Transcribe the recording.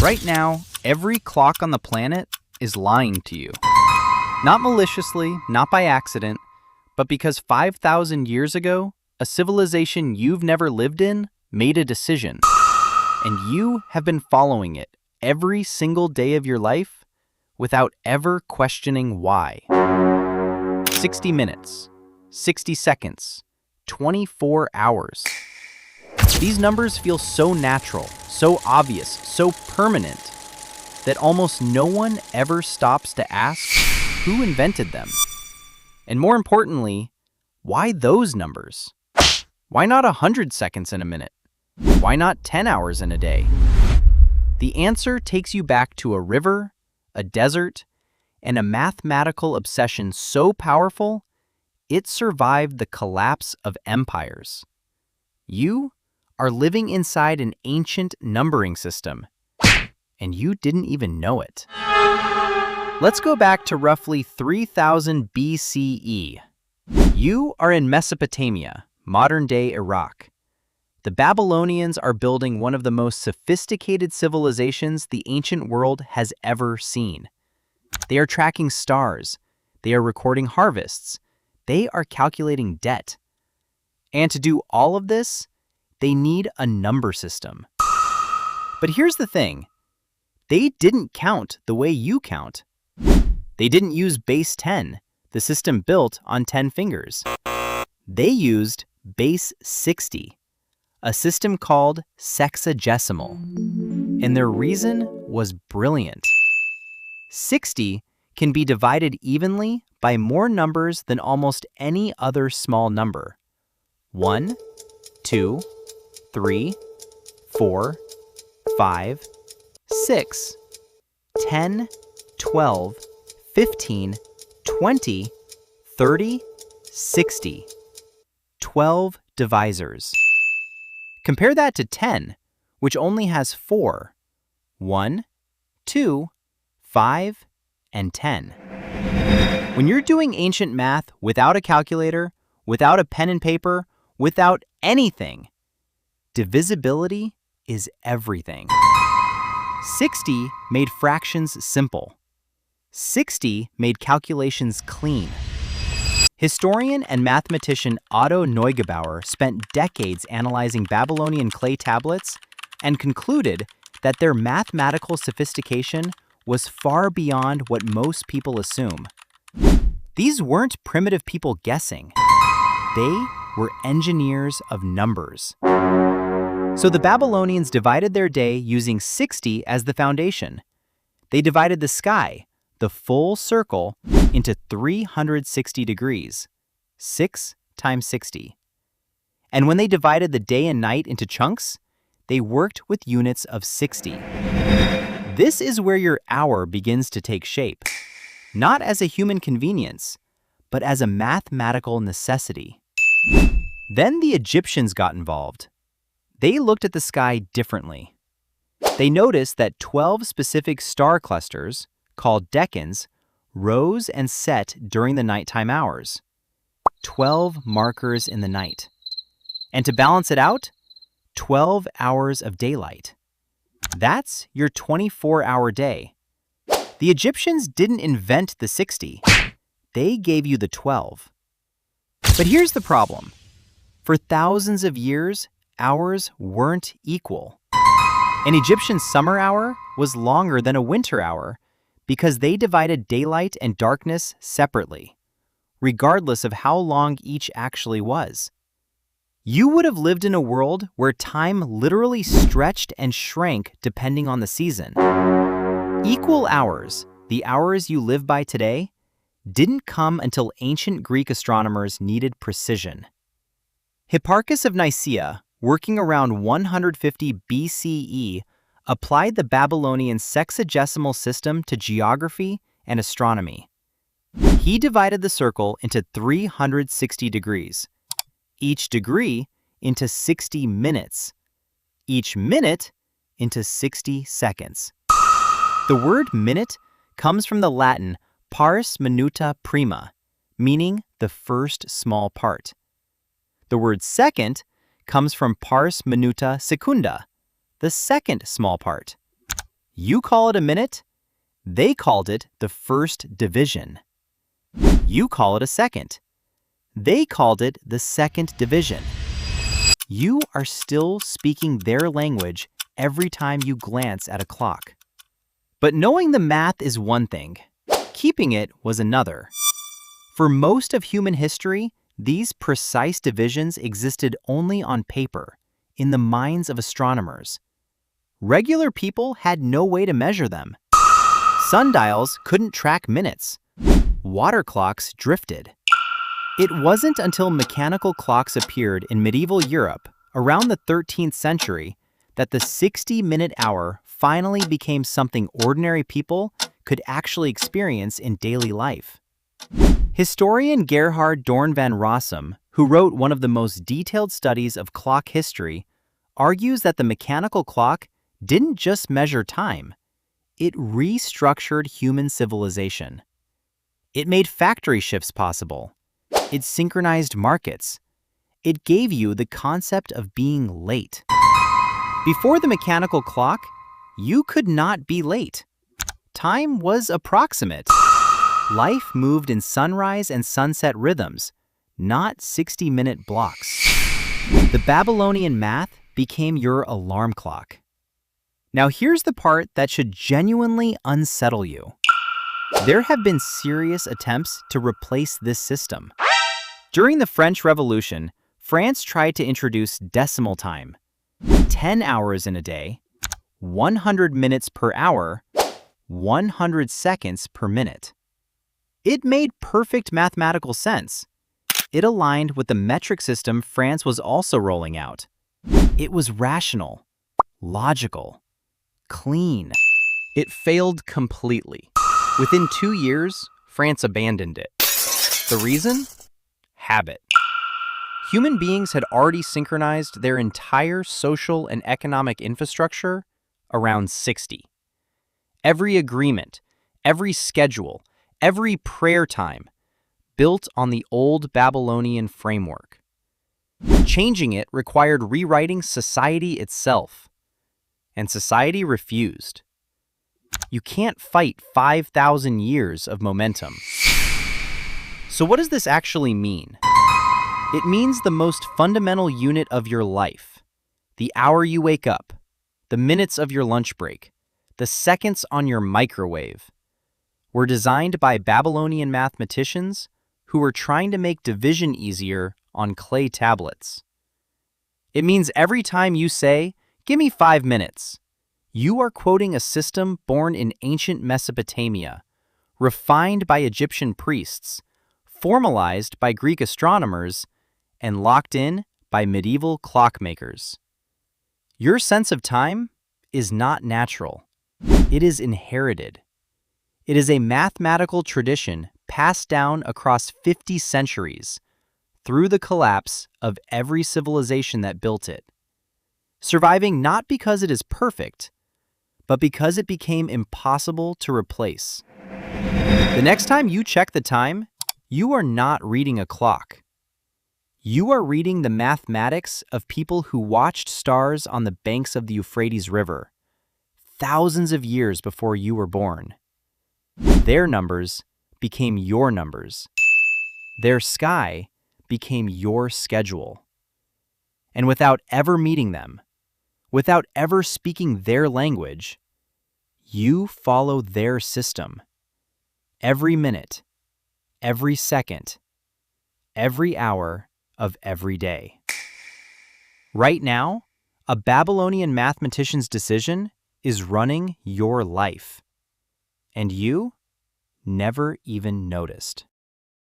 Right now, every clock on the planet is lying to you. Not maliciously, not by accident, but because 5,000 years ago, a civilization you've never lived in made a decision, and you have been following it every single day of your life without ever questioning why. 60 minutes, 60 seconds, 24 hours. These numbers feel so natural, so obvious, so permanent, that almost no one ever stops to ask who invented them. And more importantly, why those numbers? Why not 100 seconds in a minute? Why not 10 hours in a day? The answer takes you back to a river, a desert, and a mathematical obsession so powerful, it survived the collapse of empires. You are living inside an ancient numbering system, and you didn't even know it. Let's go back to roughly 3000 BCE. You are in Mesopotamia, modern-day Iraq. The Babylonians are building one of the most sophisticated civilizations the ancient world has ever seen. They are tracking stars. They are recording harvests. They are calculating debt. And to do all of this, they need a number system. But here's the thing. They didn't count the way you count. They didn't use base 10, the system built on 10 fingers. They used base 60, a system called sexagesimal. And their reason was brilliant. 60 can be divided evenly by more numbers than almost any other small number. 1, 2, 3, 4, 5, 6, 10, 12, 15, 20, 30, 60. 12 divisors. Compare that to 10, which only has 4. 1, 2, 5, and 10. When you're doing ancient math without a calculator, without a pen and paper, without anything, divisibility is everything. 60 made fractions simple. 60 made calculations clean. Historian and mathematician Otto Neugebauer spent decades analyzing Babylonian clay tablets and concluded that their mathematical sophistication was far beyond what most people assume. These weren't primitive people guessing. They were engineers of numbers. So the Babylonians divided their day using 60 as the foundation. They divided the sky, the full circle, into 360 degrees, 6 times 60. And when they divided the day and night into chunks, they worked with units of 60. This is where your hour begins to take shape, not as a human convenience, but as a mathematical necessity. Then the Egyptians got involved. They looked at the sky differently. They noticed that 12 specific star clusters, called decans, rose and set during the nighttime hours. 12 markers in the night. And to balance it out, 12 hours of daylight. That's your 24-hour day. The Egyptians didn't invent the 60. They gave you the 12. But here's the problem. For thousands of years, hours weren't equal. An Egyptian summer hour was longer than a winter hour because they divided daylight and darkness separately, regardless of how long each actually was. You would have lived in a world where time literally stretched and shrank depending on the season. Equal hours, the hours you live by today, didn't come until ancient Greek astronomers needed precision. Hipparchus of Nicaea, working around 150 BCE, applied the Babylonian sexagesimal system to geography and astronomy. He divided the circle into 360 degrees, each degree into 60 minutes, each minute into 60 seconds. The word minute comes from the Latin pars minuta prima, meaning the first small part. The word second comes from pars minuta secunda, the second small part. You call it a minute, they called it the first division. You call it a second, they called it the second division. You are still speaking their language every time you glance at a clock. But knowing the math is one thing, keeping it was another. For most of human history, these precise divisions existed only on paper, in the minds of astronomers. Regular people had no way to measure them. Sundials couldn't track minutes. Water clocks drifted. It wasn't until mechanical clocks appeared in medieval Europe around the 13th century that the 60-minute hour finally became something ordinary people could actually experience in daily life. Historian Gerhard Dorn van Rossum, who wrote one of the most detailed studies of clock history, argues that the mechanical clock didn't just measure time, it restructured human civilization. It made factory shifts possible. It synchronized markets. It gave you the concept of being late. Before the mechanical clock, you could not be late. Time was approximate. Life moved in sunrise and sunset rhythms, not 60-minute blocks. The Babylonian math became your alarm clock. Now here's the part that should genuinely unsettle you. There have been serious attempts to replace this system. During the French Revolution, France tried to introduce decimal time. 10 hours in a day, 100 minutes per hour, 100 seconds per minute. It made perfect mathematical sense. It aligned with the metric system France was also rolling out. It was rational, logical, clean. It failed completely. Within 2 years, France abandoned it. The reason? Habit. Human beings had already synchronized their entire social and economic infrastructure around 60. Every agreement, every schedule, every prayer time built on the old Babylonian framework. Changing it required rewriting society itself, and society refused. You can't fight 5,000 years of momentum. So what does this actually mean? It means the most fundamental unit of your life, the hour you wake up, the minutes of your lunch break, the seconds on your microwave, were designed by Babylonian mathematicians who were trying to make division easier on clay tablets. It means every time you say, "Give me 5 minutes," you are quoting a system born in ancient Mesopotamia, refined by Egyptian priests, formalized by Greek astronomers, and locked in by medieval clockmakers. Your sense of time is not natural. It is inherited. It is a mathematical tradition passed down across 50 centuries through the collapse of every civilization that built it, surviving not because it is perfect, but because it became impossible to replace. The next time you check the time, you are not reading a clock. You are reading the mathematics of people who watched stars on the banks of the Euphrates River, thousands of years before you were born. Their numbers became your numbers. Their sky became your schedule. And without ever meeting them, without ever speaking their language, you follow their system. Every minute, every second, every hour of every day. Right now, a Babylonian mathematician's decision is running your life. And you never even noticed.